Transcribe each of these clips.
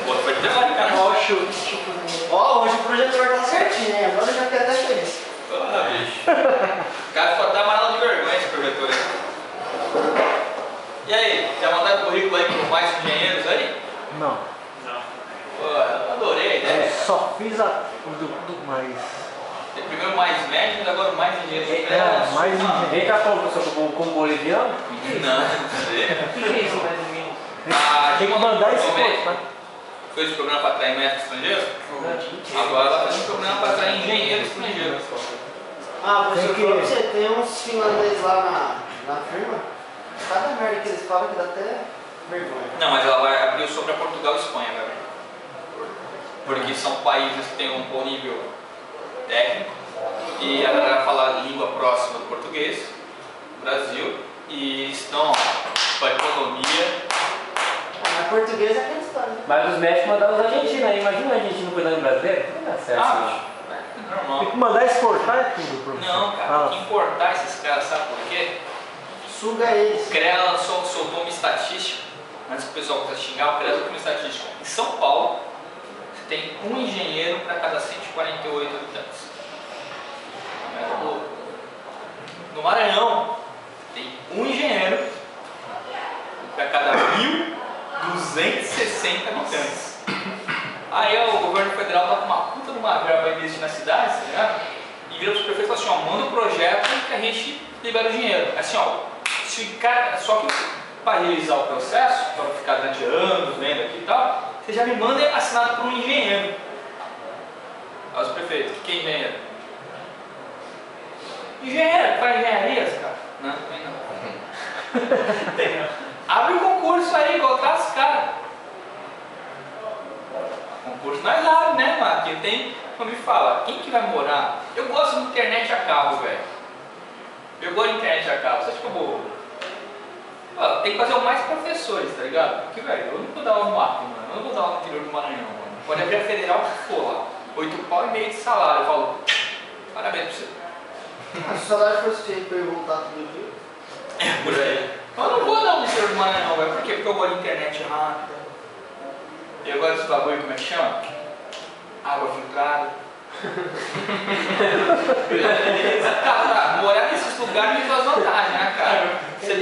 Pô, foi demais, cara. Ó, o chute. Ó, hoje o projetor tá certinho, né? Agora eu já quero até feliz. Porra, bicho. O cara só tá amarelo de vergonha esse projetor aí. E aí, já mandaram currículo aí para mais engenheiros aí? Não. Pô, eu adorei a ideia. Só fiz o do mais. Primeiro mais médicos, agora mais engenheiros. Mais engenheiro. Vem cá, professor, como boliviano? Não sei. O que é isso, mais ou menos? Tem que mandar esse curso, tá? Fez o programa para atrair médicos estrangeiros? Agora ela faz um programa para atrair engenheiros estrangeiros. Ah, professor, Tem que- pra você tem uns finlandeses lá na firma. Cada merda que eles falam que dá até vergonha. Não, mas ela vai abrir sobre a Portugal e Espanha, velho. Porque são países que têm um bom nível técnico e a galera fala língua próxima do português, do Brasil, e estão com a economia. Mas português é aquela história, né? Mas os médicos mandaram os argentinos aí. Imagina um argentino cuidando de brasileiro? Não dá certo. Ah, não. bicho, é normal. Tem que mandar exportar tudo, professor. Não, cara, tem que importar esses caras, sabe por quê? Suga eles. O CREA soltou uma estatística, antes que o pessoal possa xingar, o CREA soltou uma estatística. Em São Paulo, você tem um engenheiro para cada 148 habitantes. No Maranhão, tem um engenheiro para cada 1.260 habitantes. Aí o governo federal tá com uma puta de uma verba para investir nas cidades, tá ligado? E vira para os prefeitos e fala assim, ó, manda um projeto que a gente libera o dinheiro. Assim, ó, se cara, só que para realizar o processo, para ficar durante anos vendo aqui e tal, você já me manda assinado por um engenheiro. Aí os prefeitos, que é engenheiro? Engenheiro, faz engenharias, cara? Não, também não. Tem não. Abre um concurso aí, contrata os caras. Concurso nós abre, né, mano? Porque tem, como me fala, quem que vai morar? Eu gosto de internet a cabo, velho. Eu gosto de internet a cabo, você acha que eu vou? Ó, tem que fazer o mais professores, tá ligado? Porque, velho, eu não vou dar aula no Acre, mano. Eu não vou dar aula no interior do Maranhão, mano. Pode abrir a federal que for lá. 8,5 pau de salário. Eu falo, parabéns pra você. Se o salário fosse feito pra eu voltar todo dia. É, por aí. Eu não vou dar no interior do Maranhão, velho. Por quê? Porque eu gosto de internet rápida. Eu gosto desse bagulho, como é que chama? Água filtrada. Cara, morar nesses lugares tem suas vantagens, né, cara? Você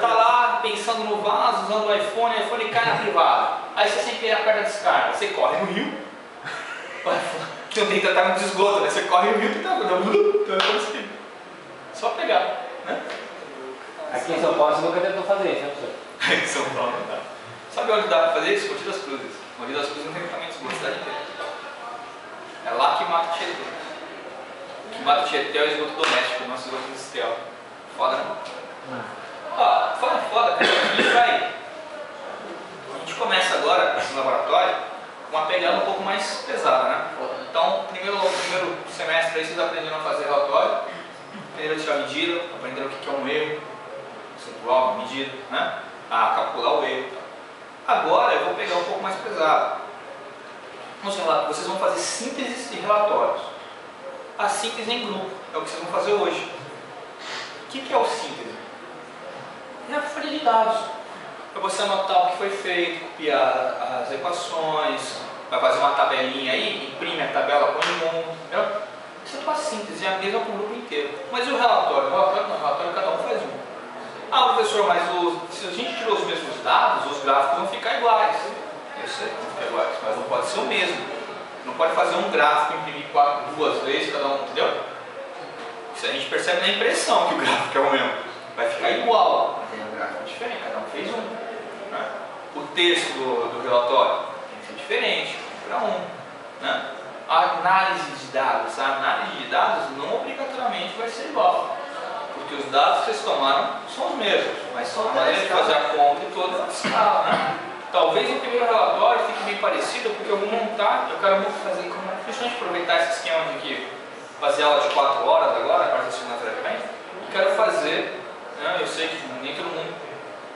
tá lá pensando no vaso, usando o iPhone cai na privada. Aí você sem querer aperta a descarga. Você corre no rio. Que não tem tratamento de esgoto, né? Você corre no rio e tá assim. Só pegar, né? Aqui em São Paulo você nunca tentou fazer isso, né, professor? Em São Paulo não dá. Sabe onde dá pra fazer isso? Mogi das Cruzes. Mogi das Cruzes não tem tratamento de esgoto, cidade inteira. É lá que mata o Tietê. O que mata o Tietê é o esgoto doméstico, o nosso esgoto industrial. Foda, né? Ó, foda, cara. A gente começa agora, esse laboratório, com uma pegada um pouco mais pesada, né? Então, primeiro semestre aí vocês aprenderam a fazer relatório, aprenderam a tirar medida, aprenderam o que é um erro, percentual, uma medida, né? A calcular o erro. Agora eu vou pegar um pouco mais pesado. Vocês vão fazer síntese de relatórios. A síntese em grupo é o que vocês vão fazer hoje. O que é o síntese? É a folha de dados. Para você anotar o que foi feito, copiar as equações, vai fazer uma tabelinha aí, imprime a tabela, põe no mundo, entendeu? Isso é a tua síntese, é a mesma para o grupo inteiro. Mas e o relatório? O relatório cada um faz um. Ah, professor, mas se a gente tirou os mesmos dados, os gráficos vão ficar iguais. Eu sei que vão ficar iguais, mas não pode ser o mesmo. Não pode fazer um gráfico e imprimir duas vezes cada um, entendeu? Isso a gente percebe na impressão que o gráfico é o mesmo. Vai ficar igual, mas tem um gráfico diferente, cada um fez um. Né? O texto do relatório tem que ser diferente, para um. Né? A análise de dados não obrigatoriamente vai ser igual. Porque os dados que vocês tomaram são os mesmos, mas são a maneira de fazer a conta e toda a escala, né? Talvez o primeiro relatório fique bem parecido, porque eu vou montar, eu quero fazer, principalmente aproveitar esse esquema de que fazer aula de 4 horas agora, a parte da segunda-feira que vem, e quero fazer, né, eu sei que nem todo mundo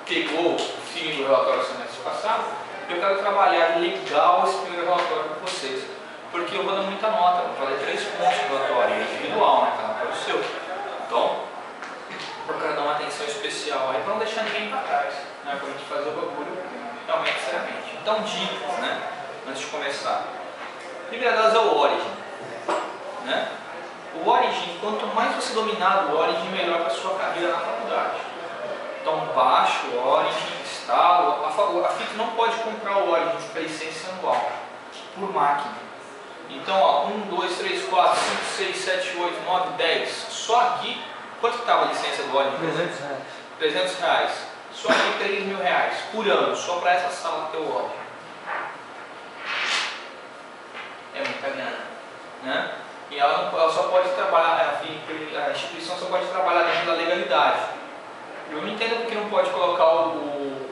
pegou o fim do relatório semestre passado, eu quero trabalhar legal esse primeiro relatório com vocês, porque eu vou dar muita nota, vou fazer 3 pontos de relatório, é individual, né, cada um para o seu. Então, eu quero dar uma atenção especial aí para não deixar ninguém para trás, né, para a gente fazer o bagulho. Então, dicas, né? Antes de começar. A primeira delas é o Origin, né? O Origin, quanto mais você dominar do Origin, melhor para a sua carreira na faculdade. Então, baixa o Origin, instala. A FIT não pode comprar o Origin com licença anual por máquina. Então, ó, 1, 2, 3, 4, 5, 6, 7, 8, 9, 10. Só aqui, quanto que estava a licença do Origin? R$300. R$300. Só aqui R$3.000 por ano, só para essa sala ter o Origin. É muita grana, né? E ela só pode trabalhar, a instituição só pode trabalhar dentro da legalidade. Eu não entendo porque não pode colocar o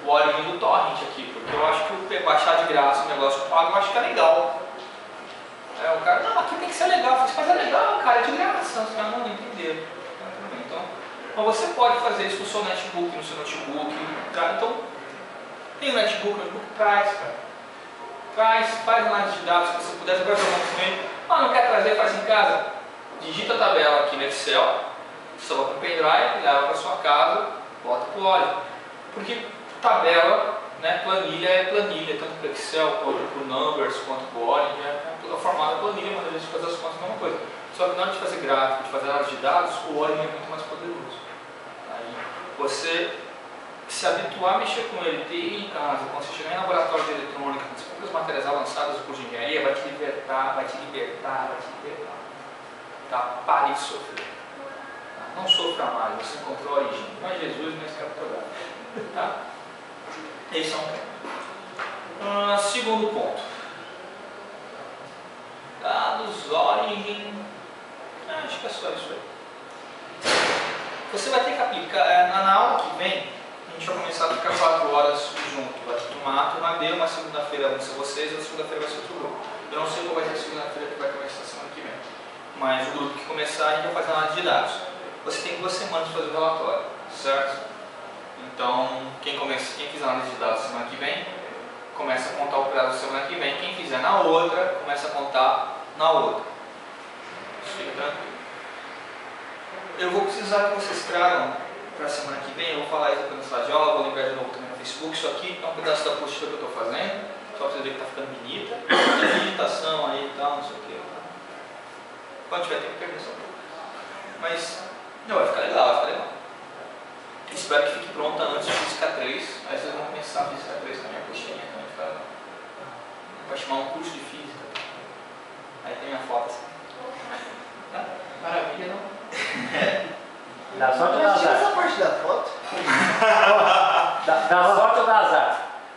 Origin do Torrent aqui, porque eu acho que baixar de graça o negócio pago, eu acho que é legal. O cara, não, aqui tem que ser legal. Mas é legal, cara, é de graça. Os caras não entenderam. Então você pode fazer isso com o seu netbook, no seu notebook. Tá? Então, tem o netbook traz, cara. Faz análise de dados, se você puder, você vai jogar com ele. Ah, não quer trazer, faz em casa. Digita a tabela aqui no Excel, salva para o pendrive, leva para sua casa, bota para o óleo. Porque tabela, né, planilha é planilha, tanto para o Excel, quanto para o Numbers, quanto para o óleo, é toda formada planilha, mas a gente faz as contas a mesma coisa. Só que na hora de fazer gráfico, de fazer análise de dados, o óleo é muito mais poderoso. Aí você se habituar a mexer com ele, ter ele em casa, quando você chegar em laboratório de eletrônica, com as próprias matérias avançadas do curso de engenharia, vai te libertar, vai te libertar. Tá? Pare de sofrer. Tá? Não sofra mais, você encontrou a origem. Não é Jesus, mas capturado. Tá? Esse é um ponto. Segundo ponto. Dados, origem. Acho que é só isso aí. Você vai ter que aplicar, na aula que vem, a gente vai começar a ficar 4 horas junto. Vai ter uma turma B, uma segunda-feira vai ser vocês, outra segunda-feira vai ser outro grupo. Eu não sei qual vai ser a segunda-feira que vai começar a semana que vem. Mas o grupo que começar, a gente vai fazer análise de dados. Você tem 2 semanas para fazer o relatório, certo? Então, quem fizer análise de dados semana que vem, começa a contar o prazo semana que vem. Quem fizer na outra, começa a contar na outra. Fica tranquilo. Eu vou precisar que vocês tragam para a semana que vem, eu vou falar isso na sala de aula, vou lembrar de novo também no Facebook. Isso aqui é um pedaço da apostila que eu estou fazendo, só para vocês verem que está ficando bonita. Tem digitação aí e tal, não sei o que. Quando tiver tempo, perder só um pouco. Mas, não, vai ficar legal, vai ficar legal. Espero que fique pronta antes de Física 3, aí vocês vão começar a Física 3 com a minha apostilinha também, fica legal. Vai chamar um curso de Física. Aí tem minha foto assim. Tá? Maravilha, não? Dá sorte ou dá Mas tira azar? essa parte da foto. Dá sorte ou dá azar?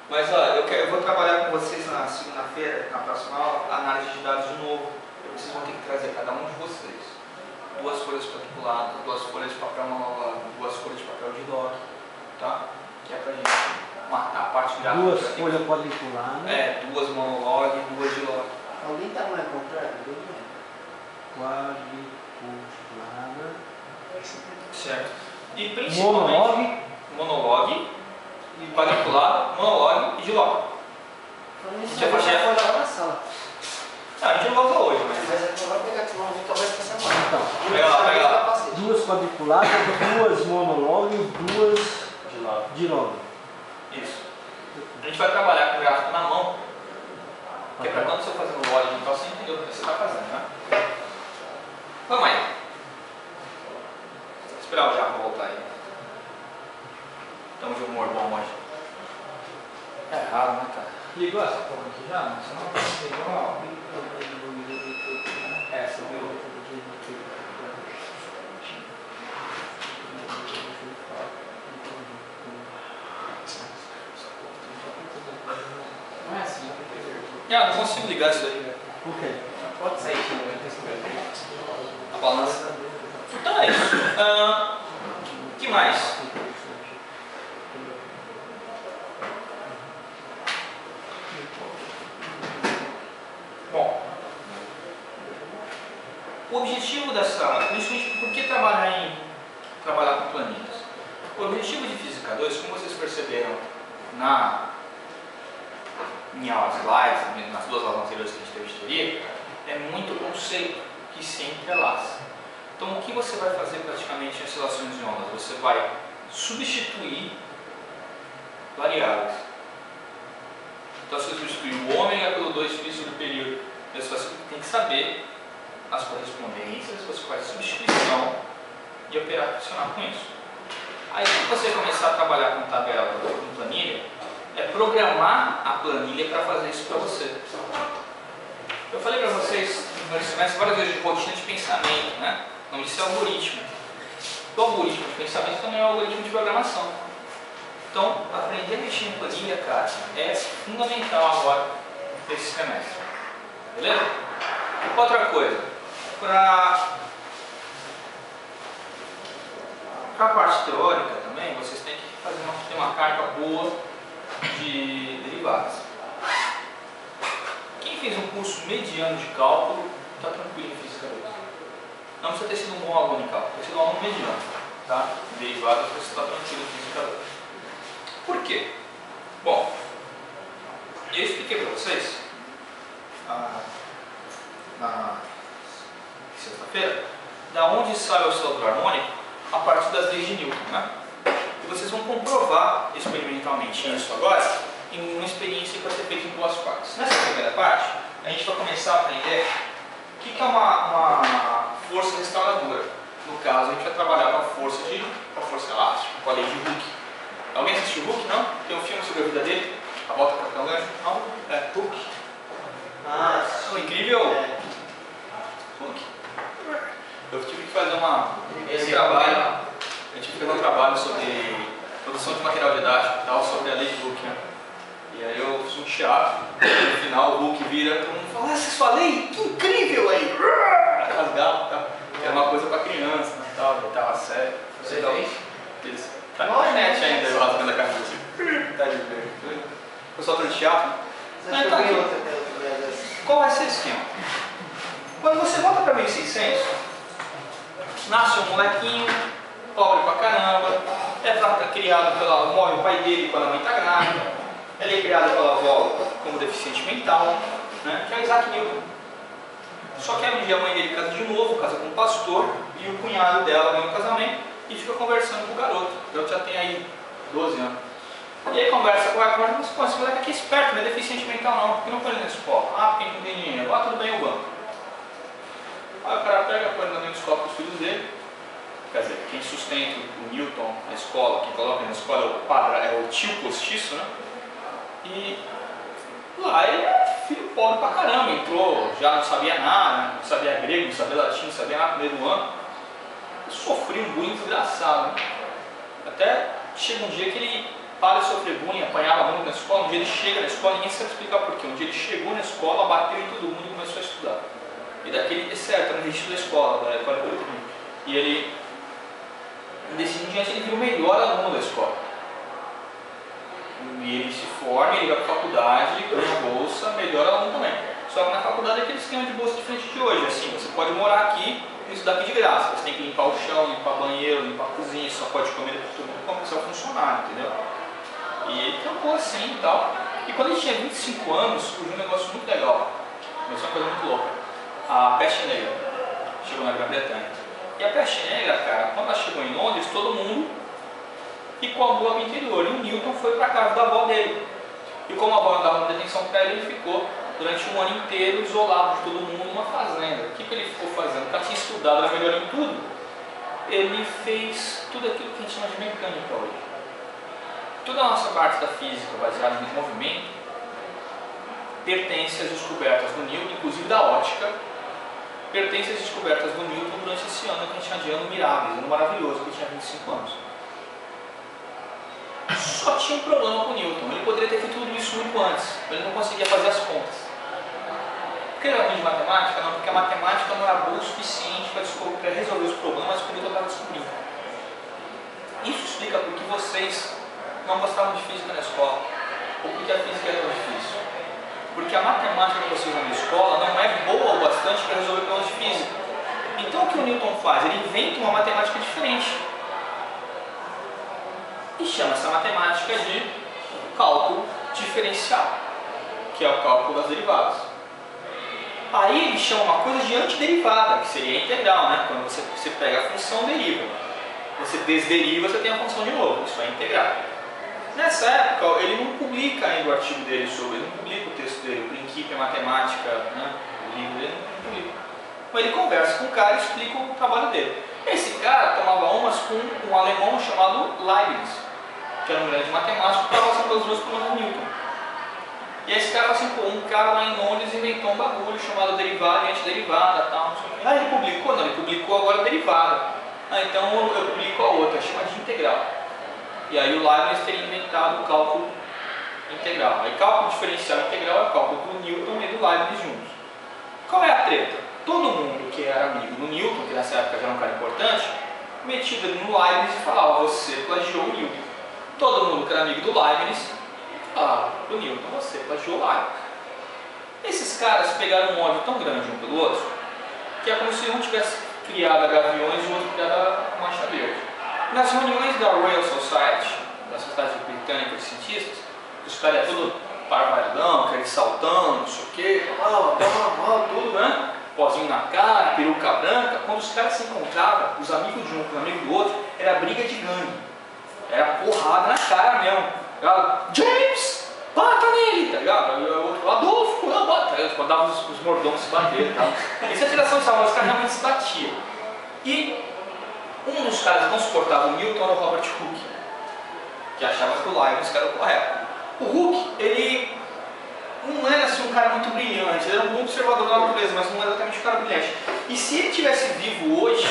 Mas ó, eu vou trabalhar com vocês na segunda-feira, na próxima aula, a análise de dados de novo. Vocês vão ter que trazer cada um de vocês 2 folhas quadriculadas, 2 folhas de papel monológico, 2 folhas de papel de log, tá? Que é pra gente matar a parte gráfica. 2 folhas quadriculadas. 2 monolog e 2 de log. Alguém tá mais contrário? Quadriculada. Certo. E principalmente monolog, quadriculado, monolog e de log. Já foi lá na sala. A gente não vai usar hoje, mas. Mas eu vou pegar aqui, vamos ver talvez essa semana. Então, Pega lá. 2 quadriculadas, 2 monolog e 2 de log. Isso. A gente vai trabalhar com o gráfico na mão, que é para quando você for fazendo o óleo, então você entendeu o que você está fazendo, né? Vamos aí. Vou esperar o Jaco voltar aí. Estamos de humor bom hoje. É errado, né, cara? Ligou essa porra aqui já? Não, senão não ligou. Essa viu? Não é assim. Não consigo ligar isso daí, velho. O quê? Pode sair. A balança. Então é isso. O que mais? Bom, o objetivo dessa... Por que trabalhar com planilhas? O objetivo de Física 2, como vocês perceberam em aulas slides, nas 2 aulas anteriores que a gente teve de teoria, é muito conceito que se entrelaça. Então, o que você vai fazer praticamente em oscilações de ondas? Você vai substituir variáveis. Então se eu substituir o ômega pelo 2π sobre o período, você tem que saber as correspondências, você faz substituição e operacionar com isso. Aí quando você começar a trabalhar com tabela, com planilha, é programar a planilha para fazer isso para você. Eu falei para vocês no primeiro semestre várias vezes de rotina de pensamento, né? O nome disso é algoritmo. O algoritmo de pensamento também é um algoritmo de programação. Então, aprender a mexer em planilha, cara, é fundamental agora nesse semestre. Beleza? Outra coisa, para a parte teórica também, vocês têm que ter uma carga boa de derivadas. Quem fez um curso mediano de cálculo, está tranquilo em física 2. Não precisa ter sido um bom aluno em cálculo, precisa ser um aluno mediano. Tá? Derivadas, você está tranquilo em física 2. Por quê? Bom, eu expliquei para vocês na sexta-feira da onde sai o oscilador harmônico a partir das leis de Newton, né? E vocês vão comprovar experimentalmente isso agora em uma experiência que vai ser feita em duas partes. Nessa primeira parte, a gente vai começar a aprender o que é uma força restauradora. No caso, a gente vai trabalhar com a força elástica, com a lei de Hooke. Alguém assistiu Hooke? Não? Tem um filme sobre a vida dele? A volta para o Capitão Gancho? Não? É Hooke. O incrível Hooke. Eu tive que fazer esse trabalho. Eu tive que fazer um trabalho sobre produção de material didático e tal, sobre a lei de Hooke, né? E aí eu fiz um teatro. No final o Hooke vira para todo mundo e fala: essa é sua lei? Que incrível aí! Rasgava e tal. Era uma coisa para criança, né? Tal, oitava série. Você fez? Isso. Tá na internet ainda, eu rasgando a cabeça assim. Tá de ver. O pessoal tá no teatro. Você Tá aqui. aqui. Qual vai ser o esquema? Quando você volta para 1600, nasce um molequinho, pobre pra caramba, criado morre o pai dele quando a mãe tá grávida, ele é criado pela avó como deficiente mental, né, que é o Isaac Newton. Só que um dia a mãe dele casa de novo, casa com um pastor, e o cunhado dela vem no casamento e fica conversando com o garoto. O garoto já tem aí 12 anos. E aí conversa com ela, mas pô, esse moleque aqui é esperto, não é deficiente mental não, por que não põe ele na escola? Ah, porque não tem dinheiro. Ah, tudo bem, eu banco. Aí o cara pega, põe ele na escola para os filhos dele. Quer dizer, quem sustenta o Newton na escola, quem coloca na escola é o tio postiço, né? E lá ele é filho pobre pra caramba, entrou, já não sabia nada, não sabia grego, não sabia latim, não sabia nada no meio do ano. E sofreu um bullying desgraçado, né? Até chega um dia que ele para de sofrer bullying, apanhava muito na escola. Um dia ele chega na escola, ninguém sabe explicar porquê. Um dia ele chegou na escola, bateu em todo mundo e começou a estudar. E daquele é certo, no registro da escola, da escola politécnica. E ele, desse dia em diante, ele vira o melhor aluno da escola. E ele se forma, ele vai para a faculdade, ganha bolsa, melhor aluno também. Só que na faculdade é aquele esquema de bolsa diferente de hoje. Assim, você pode morar aqui e estudar aqui de graça. Você tem que limpar o chão, limpar banheiro, limpar a cozinha, só pode comer todo mundo como se funcionário, entendeu? E ele trampou assim e tal. E quando ele tinha 25 anos, surgiu um negócio muito legal. Começou uma coisa muito louca. A peste negra chegou na Grã-Bretanha. E a peste negra, cara, quando ela chegou em Londres, todo mundo ficou a boa no interior. E o Newton foi para casa da avó dele. E como a avó não dava uma detenção para ele, ele ficou durante um ano inteiro isolado de todo mundo numa fazenda. O que ele ficou fazendo? O cara tinha estudado, era melhor em tudo. Ele fez tudo aquilo que a gente chama de mecânica hoje. Toda a nossa parte da física baseada no movimento pertence às descobertas do Newton, inclusive da ótica, pertence às descobertas do Newton durante esse ano que a gente chama de ano Mirabilis, ano maravilhoso, que ele tinha 25 anos. Só tinha um problema com o Newton, ele poderia ter feito tudo isso muito antes, mas ele não conseguia fazer as contas. Por que ele era ruim de matemática? Não, porque a matemática não era boa o suficiente para resolver os problemas que o Newton estava descobrindo. Isso explica por que vocês não gostavam de física na escola, ou porque a física é tão difícil. Porque a matemática que vocês usam na escola não é boa o bastante para resolver problemas de física. Então o que o Newton faz? Ele inventa uma matemática diferente. E chama essa matemática de cálculo diferencial, que é o cálculo das derivadas. Aí ele chama uma coisa de antiderivada, que seria a integral, né? Quando você pega a função, deriva. Você desderiva, você tem a função de novo. Isso é integral. Nessa época, ele não publica ainda o artigo dele sobre, ele não publica o texto dele, o Princípio Matemática, né, o livro dele, não publica. Mas ele conversa com o cara e explica o trabalho dele. Esse cara tomava umas com um alemão chamado Leibniz, que era um grande matemático, que estava passando pelos dois problemas de Newton. E aí esse cara fala assim, pô, um cara lá em Londres inventou um bagulho chamado derivada e antiderivada, tal, não sei o quê. Ah, ele publicou? Não, ele publicou agora a derivada. Ah, então eu publico a outra, chama de integral. E aí o Leibniz teria inventado o cálculo integral. Aí cálculo diferencial integral é o cálculo do Newton e do Leibniz juntos. Qual é a treta? Todo mundo que era amigo do Newton, que nessa época já era um cara importante, metido ali no Leibniz e falava, você plagiou o Newton. Todo mundo que era amigo do Leibniz falava pro Newton, você plagiou o Leibniz. Esses caras pegaram um ódio tão grande um pelo outro, que é como se um tivesse criado a Gaviões e o outro criado a Mancha Verde. Nas reuniões da Royal Society, da Sociedade Britânica de Cientistas, os caras é tudo barbadão, aquele saltando, não sei o quê, tudo, né? Pozinho na cara, peruca branca. Quando os caras se encontravam, os amigos de um com os amigos do outro, era briga de gangue. Era porrada na cara mesmo. James, bata nele, tá ligado? O Adolfo, bata, tá ligado? Mandava os mordomos se bater e tal. Essa tiração de salva, os caras realmente se batiam. E um dos caras que não suportava o Newton era o Robert Hooke, que achava que o Leibniz era o correto. O Hooke, ele não era assim um cara muito brilhante, ele era um bom observador da natureza, mas não era exatamente um cara brilhante. E se ele tivesse vivo hoje,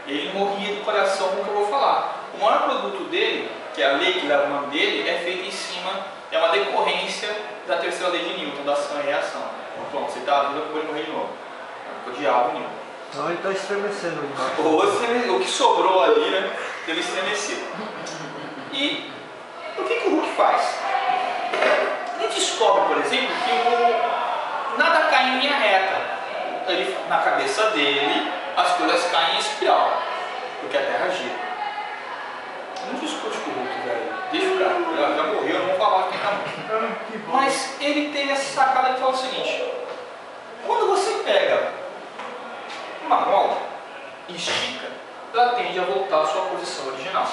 ele morria do coração com o que eu vou falar. O maior produto dele, que é a lei que leva o nome dele, é feita em cima, é uma decorrência da terceira lei de Newton, da ação e reação. Pronto, você está vindo como ele morrer de novo. O diabo Newton. Então ele está estremecendo. O que sobrou ali, né, dele estremecido. E o que o Hooke faz? Ele descobre, por exemplo, que nada cai em linha reta. Ele, na cabeça dele, as coisas caem em espiral, porque a Terra gira. Não discute com o Hooke, velho. Deixa o cara, já morreu, não vou falar quem tá morto. Mas ele teve essa sacada que fala o seguinte: quando você pega uma mola e estica, ela tende a voltar à sua posição original.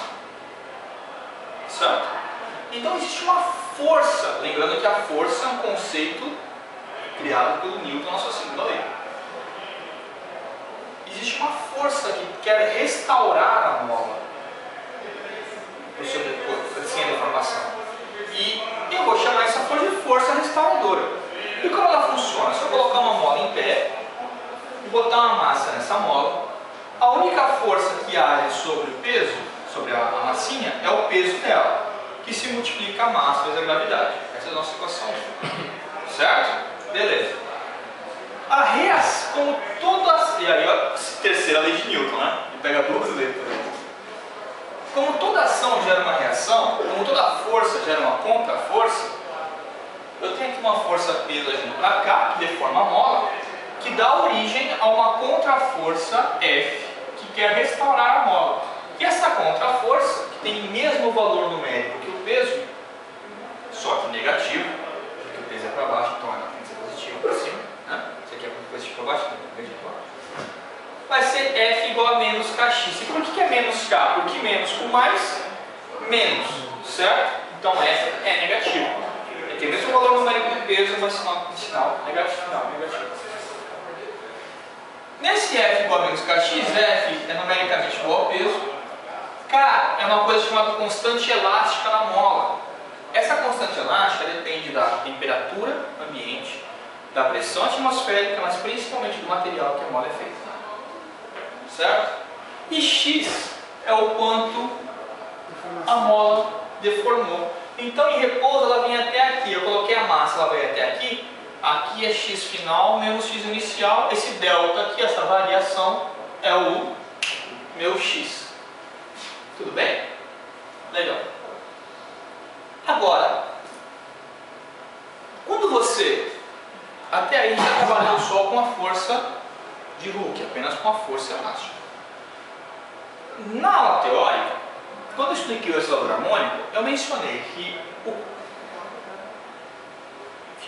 Certo? Então existe uma força, lembrando que a força é um conceito criado pelo Newton na sua segunda lei. Existe uma força que quer restaurar a mola sem a deformação. E eu vou chamar essa força de força restauradora. E como ela funciona? Se eu colocar uma mola em pé e botar uma massa nessa mola, a única força que age sobre o peso, sobre a massinha, é o peso dela, que se multiplica a massa vezes a gravidade. Essa é a nossa equação. Certo? Beleza. A reação, como todas. E aí, a terceira lei de Newton, né? Ele pega duas letras. Como toda ação gera uma reação, como toda força gera uma contra-força, eu tenho aqui uma força peso agindo para cá, que deforma a mola, que dá origem a uma contra-força F, que quer restaurar a mola. E essa contra-força, que tem o mesmo valor numérico que o peso, só que negativo, porque o peso é para baixo, então ela tem que ser positivo para cima, né? Isso aqui é positivo para baixo, negativo para baixo. Vai ser F igual a menos kx. E por que é menos K? Porque menos com mais, menos, certo? Então F é negativo. Ele tem o mesmo valor numérico do peso, mas sinal negativo. Nesse F igual a menos kx, F é numericamente igual ao peso. K é uma coisa chamada constante elástica na mola. Essa constante elástica depende da temperatura ambiente, da pressão atmosférica, mas principalmente do material que a mola é feita. Certo? E x é o quanto a mola deformou. Então em repouso ela vem até aqui. Eu coloquei a massa, ela veio até aqui. Aqui é x final menos x inicial. Esse delta aqui, essa variação, é o meu x. Tudo bem? Legal. Agora, quando você... Até aí está trabalhando só com a força de Hooke, apenas com a força elástica. Na aula teórica, quando eu expliquei o oscilador harmônico, eu mencionei que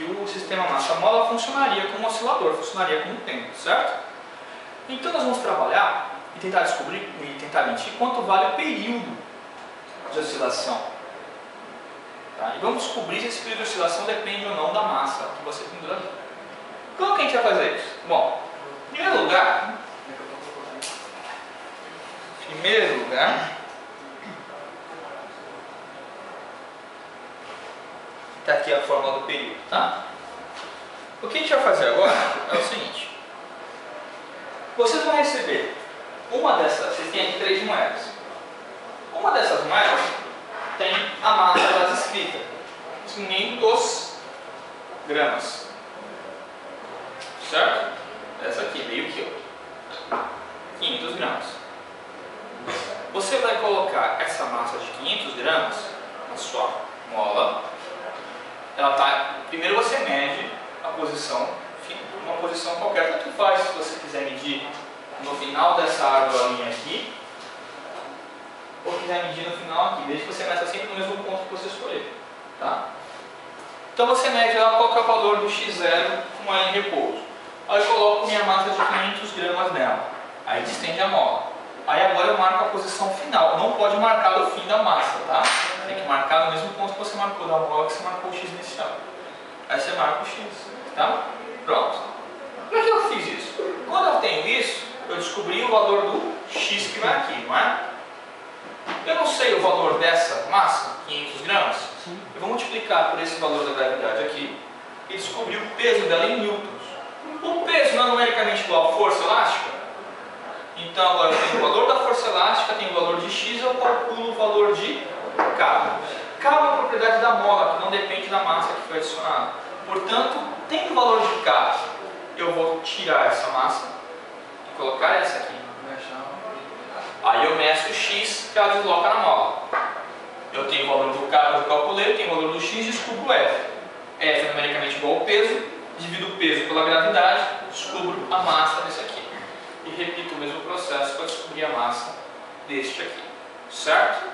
o sistema massa-mola funcionaria como um oscilador, funcionaria como um tempo, certo? Então nós vamos trabalhar e tentar descobrir e tentar medir quanto vale o período de oscilação Tá? E vamos descobrir se esse período de oscilação depende ou não da massa que você pendura ali. Como que a gente vai fazer isso? Bom, em primeiro lugar, está aqui a fórmula do período, tá? O que a gente vai fazer agora é o seguinte. Vocês vão receber uma dessas, vocês têm aqui 3 moedas. Uma dessas moedas tem a massa das escritas, 500 gramas. Certo? Essa aqui, meio quilo. 500 gramas. Você vai colocar essa massa de 500 gramas na sua mola. Ela tá, primeiro você mede a posição, uma posição qualquer, tanto faz se você quiser medir no final dessa argolinha aqui, ou quiser medir no final aqui, desde que você meça sempre no mesmo ponto que você escolher. Tá? Então você mede lá qual que é o valor do x0 com ela em repouso. Aí eu coloco minha massa de 500 gramas nela. Aí distende a mola. Aí agora eu marco a posição final. Não pode marcar o fim da massa, tá? Tem que marcar no mesmo ponto que você marcou da mola, que você marcou o x inicial. Aí você marca o x, tá? Pronto. Por que eu fiz isso? Quando eu tenho isso, eu descobri o valor do x que vai aqui, não é? Eu não sei o valor dessa massa, 500 gramas. Eu vou multiplicar por esse valor da gravidade aqui e descobrir o peso dela em newtons. O peso não é numericamente igual à força elástica? Então agora eu tenho o valor da força elástica, tenho o valor de x, eu calculo o valor de K. K é uma propriedade da mola, que não depende da massa que foi adicionada. Portanto, tendo o valor de K, eu vou tirar essa massa e colocar essa aqui. Aí eu meço o x que ela desloca na mola. Eu tenho o valor do K que eu calculei, eu tenho o valor do x e descubro o F. F é numericamente igual ao peso, divido o peso pela gravidade, descubro a massa desse aqui. E repito o mesmo processo para descobrir a massa deste aqui. Certo?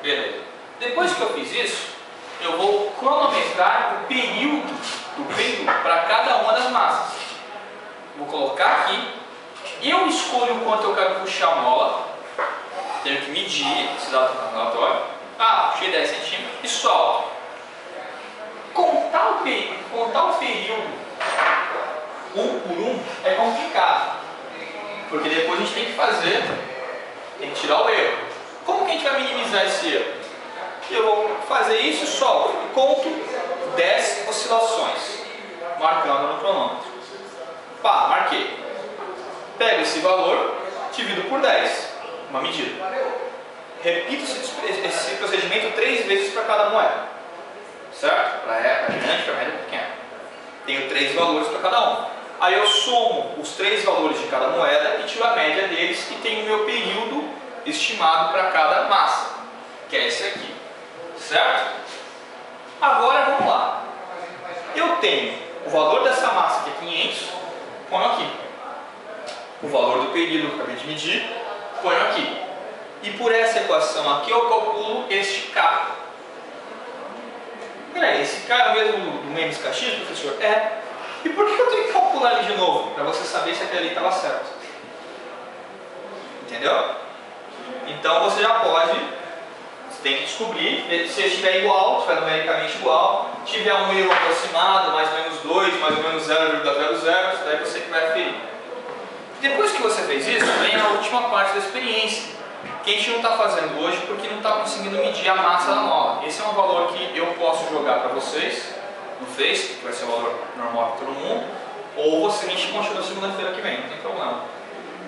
Beleza. Depois que eu fiz isso, eu vou cronometrar o período para cada uma das massas. Vou colocar aqui. Eu escolho o quanto eu quero puxar a mola. Tenho que medir, esse dado está no relatório. Puxei 10 centímetros e solto. Contar o período um por um é complicado. Porque depois a gente tem que tirar o erro. Como que a gente vai minimizar esse erro? Eu vou fazer isso e solto. Conto 10 oscilações, marcando no cronômetro. Marquei. Pego esse valor, divido por 10, uma medida. Repito esse procedimento 3 vezes para cada moeda. Certo? Para grande, para média e pequena. Tenho 3 valores para cada um. Aí eu somo os 3 valores de cada moeda e tiro a média deles e tenho o meu período estimado para cada massa, que é esse aqui. Certo? Agora vamos lá. Eu tenho o valor dessa massa, que é 500, ponho aqui. O valor do período que eu acabei de medir, ponho aqui. E por essa equação aqui eu calculo este K. Peraí, esse K é o mesmo do menos X, professor? É. E por que eu tenho que calcular ele de novo? Para você saber se aquele ali estava certo. Entendeu? Então você já pode, você tem que descobrir, se estiver igual, se estiver numericamente igual, tiver um erro aproximado, mais ou menos 2, mais ou menos 0,00, daí você que vai aferir. Depois que você fez isso, vem a última parte da experiência, que a gente não está fazendo hoje porque não está conseguindo medir a massa da mola. Esse é um valor que eu posso jogar para vocês no Face, que vai ser o valor normal para todo mundo, ou você me continua segunda-feira que vem, não tem problema.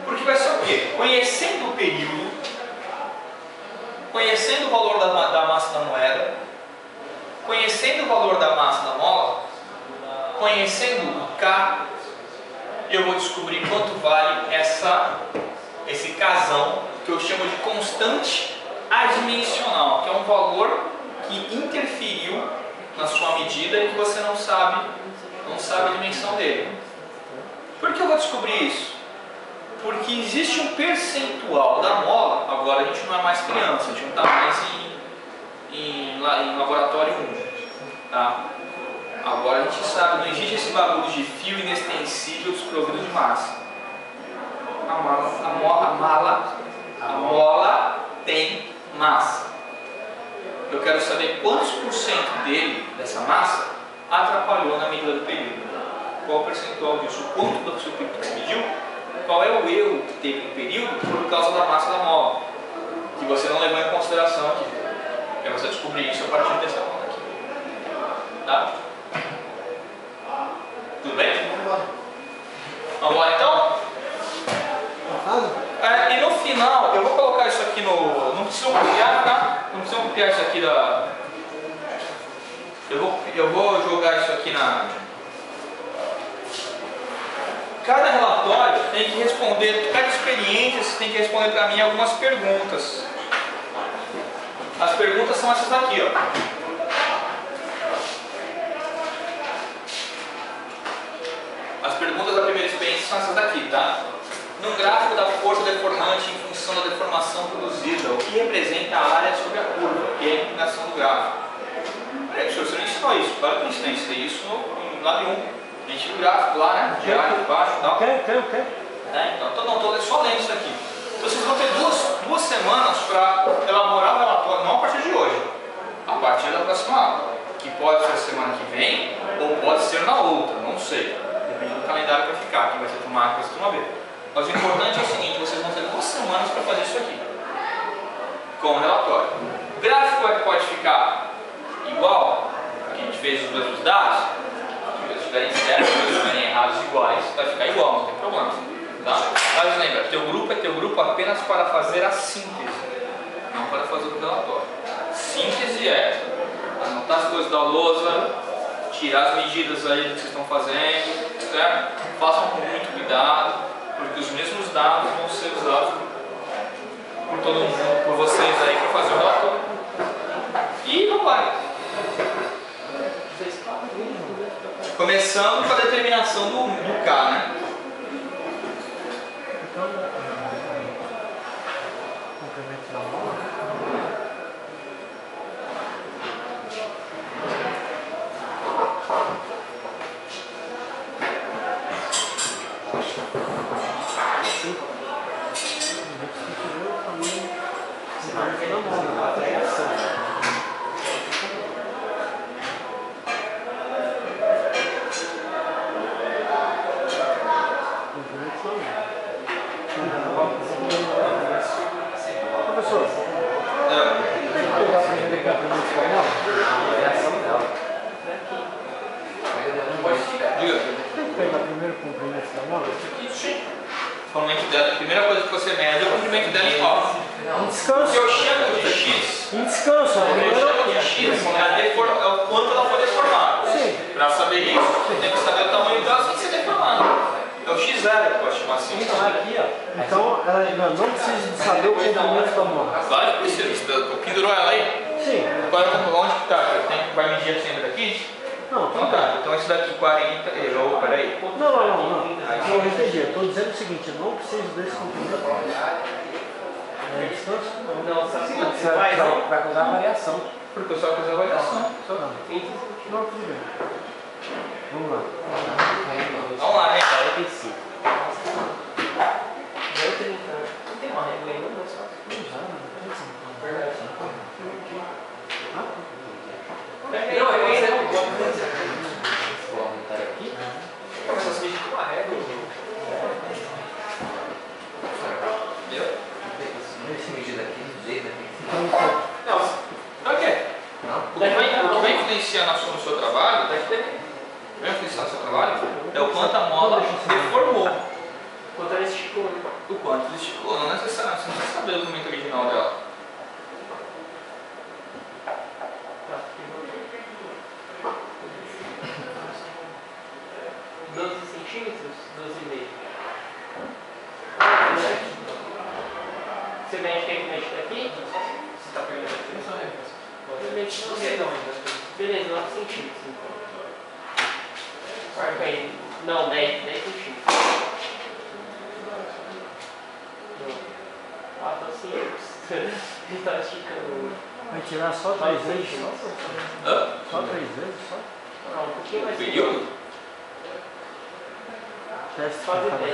Porque vai ser o quê? Conhecendo o período, conhecendo o valor da massa da moeda, conhecendo o valor da massa da mola, conhecendo o K, eu vou descobrir quanto vale esse casão que eu chamo de constante adimensional, que é um valor que interferiu na sua medida e que você não sabe a dimensão dele. Por que eu vou descobrir isso? Porque existe um percentual da mola, agora a gente não é mais criança, a gente não está mais em laboratório 1. Tá? Agora a gente sabe, não existe esse bagulho de fio inextensível desprovido de massa. A mola tem massa. Eu quero saber quantos por cento dele, dessa massa, atrapalhou na medida do período. Qual o percentual disso? O quanto do seu período que se mediu? Qual é o erro que teve no período por causa da massa da mola? Que você não levou em consideração aqui. É você descobrir isso a partir dessa conta aqui. Tá? Tudo bem? Vamos lá então? E no final, eu vou colocar isso aqui no... Não precisam copiar, tá? Não precisam copiar isso aqui da... Eu vou jogar isso aqui na... Cada relatório tem que responder, cada experiência você tem que responder para mim algumas perguntas. As perguntas são essas daqui, ó. As perguntas da primeira experiência são essas daqui, tá? No gráfico da força deformante em função da deformação produzida, o que representa a área sobre a curva, que é a inclinação do gráfico? Peraí, professor, você não ensinou isso? Claro que eu ensinei, ensinei isso no lado 1. A gente viu o gráfico lá, né? De área, de baixo e tal. Então, não, estou só lendo isso aqui. Então vocês vão ter duas semanas para elaborar o relatório, não a partir de hoje, a partir da próxima aula, que pode ser semana que vem ou pode ser na outra, não sei, dependendo do calendário que vai ficar, que vai ser turma A, que vai ser turma B. Mas o importante é o seguinte, vocês vão ter 2 semanas para fazer isso aqui, com o relatório. O gráfico pode ficar igual, que a gente fez os mesmos dados, se eles estiverem certos, se eles estiverem errados iguais, vai ficar igual, não tem problema. Tá? Mas lembra, teu grupo apenas para fazer a síntese, não para fazer o relatório. Síntese é anotar as coisas da lousa, tirar as medidas aí do que vocês estão fazendo, certo? Façam com muito cuidado, porque os mesmos dados vão ser usados por todo mundo, por vocês aí para fazer o relatório. E vamos lá. Começando com a determinação do K, né? Complemento da mola. Professor, pegar a primeira comprimento da mola? Diga. Tem que pegar primeiro o comprimento da mola? Sim. Comprimento dela, a primeira coisa que você mede é o comprimento dela em qual? Em descanso. O que eu chamo de X. Em descanso. O que eu chamo de X é o quanto ela foi deformada. Sim. Para saber isso, tem que saber o tamanho dela sem ser deformada. É o X0 que pode chamar assim. Então aqui, ó. Então, ela ainda não precisa de saber o comprimento da mola. Claro que precisa. Pendurou ela aí? Sim. Agora, onde que está? Vai medir assim daqui? Não, Então tá. Então esse daqui 40. Peraí. Não. Eu entendi. Eu estou dizendo o seguinte, eu não preciso desse comprimento. É descanso? Não, você vai causar variação. Porque eu só fiz a avaliação. Não, tudo bem. Vamos lá. Vamos lá, né? 45. 0,30. Não tem uma régua aí, não, só. Não, é você não pode. Vou aumentar aqui. Começa a se medir com uma régua. Entendeu? Esse medido aqui, do jeito aqui. Não, pra quê? O que vai influenciar no seu trabalho, vai influenciar no seu trabalho, é o quanto a mola deformou. Quanto ela esticou, né? O quanto ele esticou, não necessariamente, você não precisa saber o momento original dela. Tá. 12 centímetros, 12,5. Você mede quem mexe daqui? Você está pegando aqui, não é? Beleza, 9 centímetros então. Marca aí. Não, 10 centímetros. Ah, tá assim. Ele tá esticando. Vai tirar só 3 vezes? Hã? Só 3 vezes? Só? Não, um pouquinho mais. Período? Teste Quase 10.